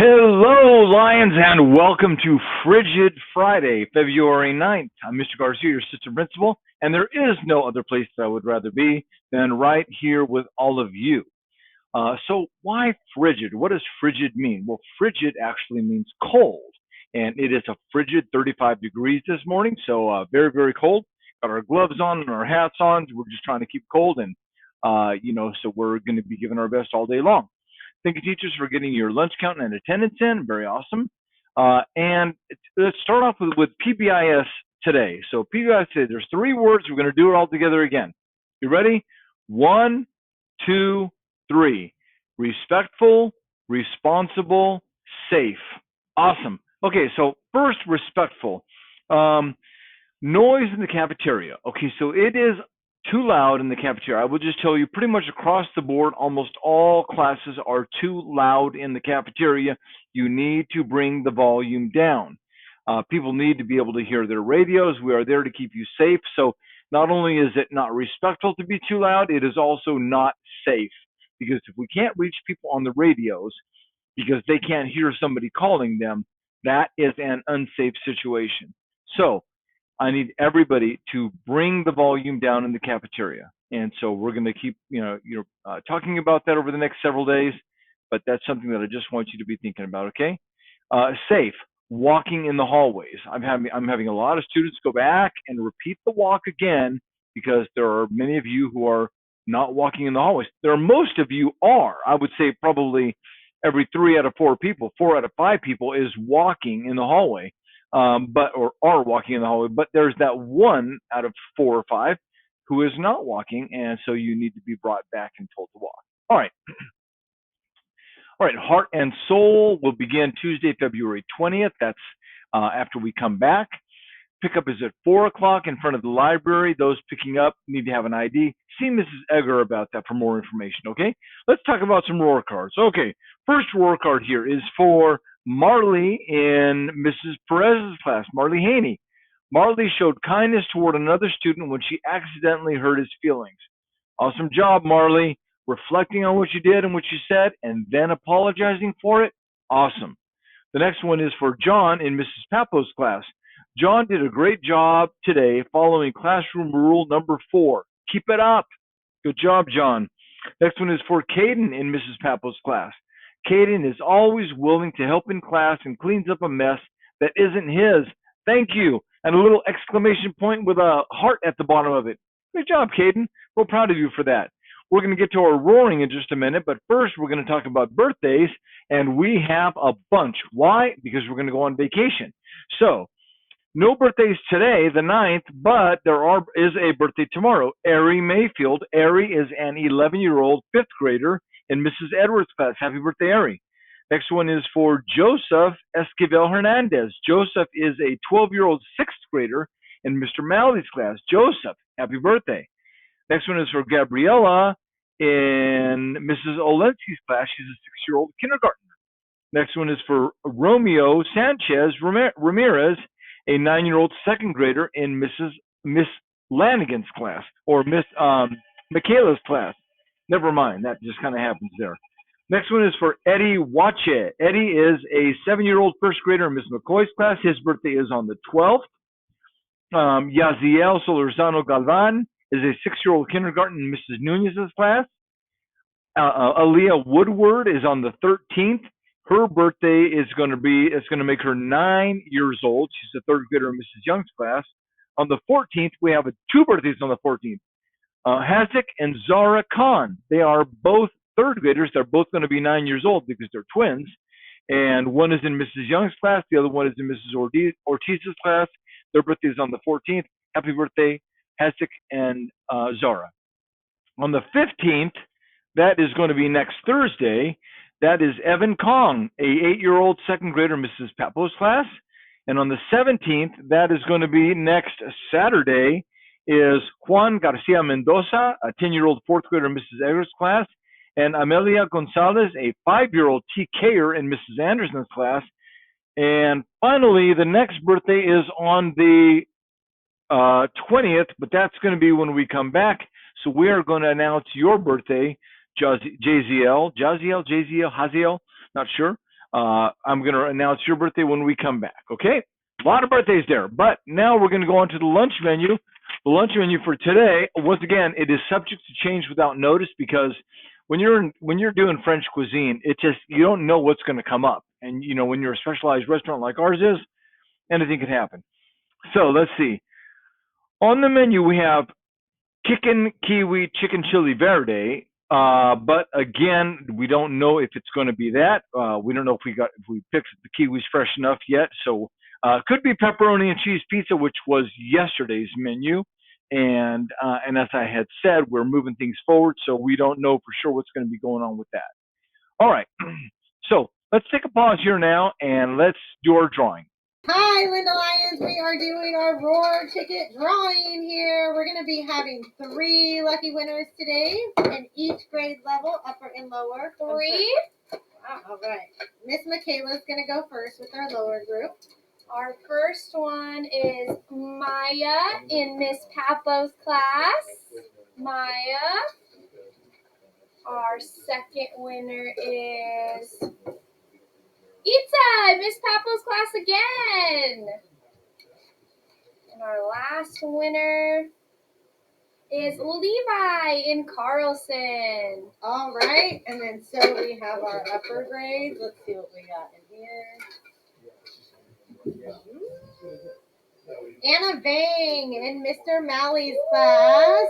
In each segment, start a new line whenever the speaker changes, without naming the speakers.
Hello, Lions, and welcome to Frigid Friday, February 9th. I'm Mr. Garcia, your assistant principal, and there is no other place that I would rather be than right here with all of you. So why frigid? What does frigid mean? Well, frigid actually means cold, and it is a frigid 35 degrees this morning, so very, very cold. Got our gloves on and our hats on. We're just trying to keep cold, and so we're going to be giving our best all day long. Thank you, teachers, for getting your lunch count and attendance in. Very awesome. And let's start off with PBIS today. So PBIS today, there's three words. We're going to do it all together again. You ready? 1, 2, 3. Respectful, responsible, safe. Awesome. Okay, so first, respectful. Noise in the cafeteria. Okay, so it is too loud in the cafeteria. I will just tell you pretty much across the board, almost all classes are too loud in the cafeteria. You need to bring the volume down. People need to be able to hear their radios. We are there to keep you safe. So not only is it not respectful to be too loud, it is also not safe. Because if we can't reach people on the radios because they can't hear somebody calling them, that is an unsafe situation. So I need everybody to bring the volume down in the cafeteria. And so we're going to keep, talking about that over the next several days, but that's something that I just want you to be thinking about, okay? Safe, walking in the hallways. I'm having a lot of students go back and repeat the walk again because there are many of you who are not walking in the hallways. Most of you are. I would say probably every 3 out of 4 people, 4 out of 5 people is walking in the hallway. Or are walking in the hallway, but there's that 1 out of 4 or 5 who is not walking, and so you need to be brought back and told to walk. All right. All right, Heart and Soul will begin Tuesday, February 20th. That's after we come back. Pickup is at 4 o'clock in front of the library. Those picking up need to have an ID. See Mrs. Egger about that for more information, okay? Let's talk about some roar cards. Okay, first roar card here is for Marley in Mrs. Perez's class, Marley Haney. Marley showed kindness toward another student when she accidentally hurt his feelings. Awesome job, Marley. Reflecting on what you did and what you said and then apologizing for it. Awesome. The next one is for John in Mrs. Papo's class. John did a great job today following classroom rule number 4. Keep it up. Good job, John. Next one is for Caden in Mrs. Papo's class. Caden is always willing to help in class and cleans up a mess that isn't his. Thank you. And a little exclamation point with a heart at the bottom of it. Good job, Caden. We're proud of you for that. We're going to get to our roaring in just a minute, but first we're going to talk about birthdays, and we have a bunch. Why? Because we're going to go on vacation. So, no birthdays today, the 9th, but there is a birthday tomorrow. Ari Mayfield. Ari is an 11-year-old 5th grader in Mrs. Edwards' class. Happy birthday, Ari. Next one is for Joseph Esquivel Hernandez. Joseph is a 12-year-old 6th grader in Mr. Malley's class. Joseph, happy birthday. Next one is for Gabriella in Mrs. Olensky's class. She's a 6-year-old kindergartner. Next one is for Romeo Sanchez Ramirez, a 9-year-old 2nd grader in Miss Lanigan's class, or Miss Michaela's class. Never mind, that just kind of happens there. Next one is for Eddie Wache. Eddie is a 7-year-old 1st grader in Miss McCoy's class. His birthday is on the 12th. Yaziel Solorzano Galvan is a 6-year-old kindergarten in Mrs. Nunez's class. Aaliyah Woodward is on the 13th. Her birthday is going to make her 9 years old. She's a 3rd grader in Mrs. Young's class. On the 14th, we have 2 birthdays on the 14th. Hazik and Zara Khan. They are both 3rd graders. They're both going to be 9 years old because they're twins. And one is in Mrs. Young's class. The other one is in Mrs. Ortiz's class. Their birthday is on the 14th. Happy birthday, Hazik and Zara. On the 15th, that is going to be next Thursday. That is Evan Kong, a 8-year-old 2nd grader in Mrs. Papo's class. And on the 17th, that is going to be next Saturday, is Juan Garcia Mendoza, a 10-year-old 4th grader in Mrs. Eggers' class, and Amelia Gonzalez, a 5-year-old TKer in Mrs. Anderson's class. And finally, the next birthday is on the 20th, but that's going to be when we come back. So we are going to announce your birthday, Jaziel, not sure. I'm going to announce your birthday when we come back, okay? A lot of birthdays there. But now we're going to go on to the lunch menu. The lunch menu for today, once again, it is subject to change without notice because when you're doing French cuisine, it just you don't know what's going to come up. And you know, when you're a specialized restaurant like ours is, anything can happen. So let's see. On the menu we have chicken kiwi chicken chili verde. But again, we don't know if it's going to be that. We don't know if we picked the kiwis fresh enough yet. So could be pepperoni and cheese pizza, which was yesterday's menu. And as I had said, we're moving things forward, so we don't know for sure what's going to be going on with that. All right. So let's take a pause here now and let's do our drawing.
Hi, Linda Lyons. We are doing our Roar ticket drawing here. We're going to be having 3 lucky winners today in each grade level, upper and lower.
3?
Wow, all right. Miss Michaela's going to go first with our lower group.
Our first one is Maya in Miss Papo's class. Maya. Our second winner is Itza in Miss Papo's class again. And our last winner is Levi in Carlson.
All right. And then so we have our upper grades. Let's see what we got in here. Anna Vang in Mr. Malley's class.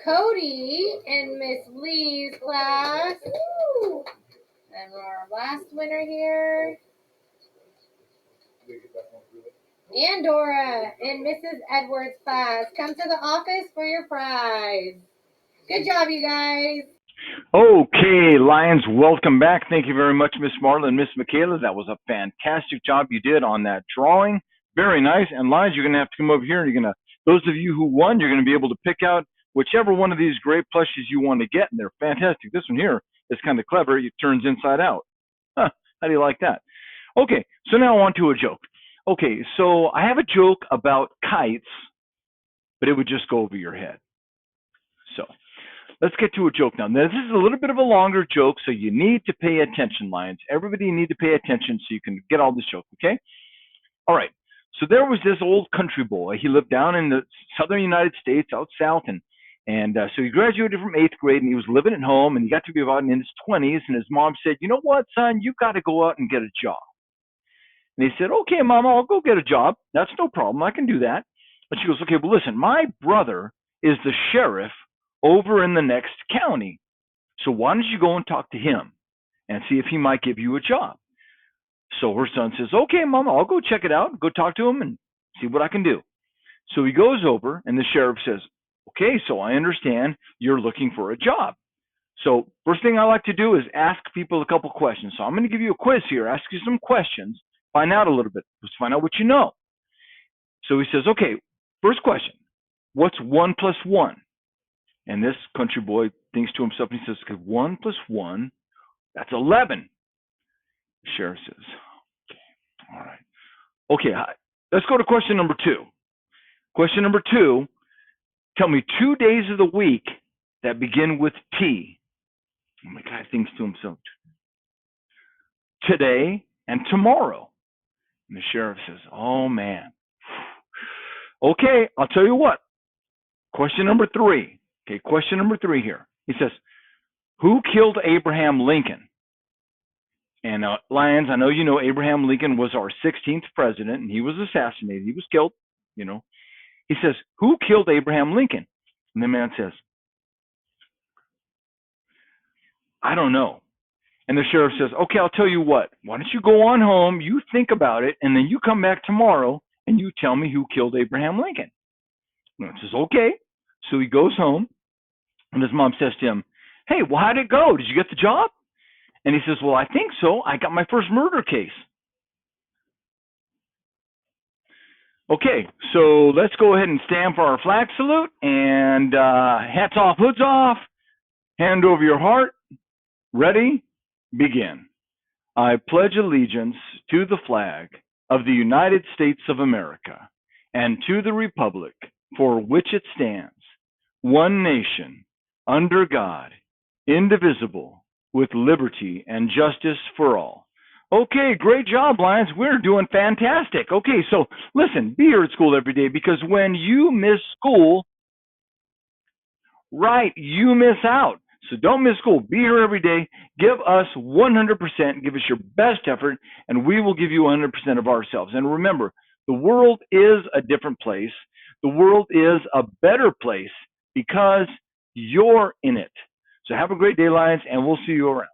Cody in Miss Lee's class. And our last winner here. And Dora in Mrs. Edwards' class. Come to the office for your prize. Good job, you guys.
Okay, Lions, welcome back. Thank you very much, Miss Marla and Miss Michaela. That was a fantastic job you did on that drawing. Very nice. And Lions, you're going to have to come over here and those of you who won, you're going to be able to pick out whichever one of these great plushies you want to get. And they're fantastic. This one here is kind of clever. It turns inside out. Huh, how do you like that? Okay, so now on to a joke. Okay, so I have a joke about kites, but it would just go over your head. So let's get to a joke now. Now, this is a little bit of a longer joke, so you need to pay attention, Lions. Everybody need to pay attention so you can get all this joke, okay? All right. So there was this old country boy. He lived down in the southern United States, out south, and so he graduated from 8th grade, and he was living at home, and he got to be about in his 20s, and his mom said, you know what, son, you've got to go out and get a job. And he said, okay, Mama, I'll go get a job. That's no problem. I can do that. But she goes, okay, well, listen, my brother is the sheriff over in the next county. So why don't you go and talk to him and see if he might give you a job? So her son says, okay, Mama, I'll go check it out, go talk to him and see what I can do. So he goes over and the sheriff says, okay, so I understand you're looking for a job. So first thing I like to do is ask people a couple questions. So I'm going to give you a quiz here, ask you some questions, find out a little bit, just find out what you know. So he says, okay, first question, what's 1 plus 1? And this country boy thinks to himself, and he says, okay, 1 plus 1, that's 11. The sheriff says, okay, all right. Okay, let's go to question number 2. Question number 2, tell me 2 days of the week that begin with T. And the guy thinks to himself, today and tomorrow. And the sheriff says, oh, man. Okay, I'll tell you what. Question number 3. Okay, question number 3 here. He says, who killed Abraham Lincoln? And Lions, I know you know Abraham Lincoln was our 16th president, and he was assassinated. He was killed, you know. He says, who killed Abraham Lincoln? And the man says, I don't know. And the sheriff says, okay, I'll tell you what. Why don't you go on home, you think about it, and then you come back tomorrow, and you tell me who killed Abraham Lincoln. And he says, okay. So he goes home, and his mom says to him, hey, well, how'd it go? Did you get the job? And he says, well, I think so. I got my first murder case. Okay, so let's go ahead and stand for our flag salute. And hats off, hoods off. Hand over your heart. Ready? Begin. I pledge allegiance to the flag of the United States of America and to the republic for which it stands, one nation, under God, indivisible, with liberty and justice for all. Okay, great job, Lions. We're doing fantastic. Okay, so listen, be here at school every day, because when you miss school, right, you miss out. So don't miss school. Be here every day. Give us 100%. Give us your best effort, and we will give you 100% of ourselves. And remember, the world is a different place. The world is a better place because you're in it. So have a great day, Lions, and we'll see you around.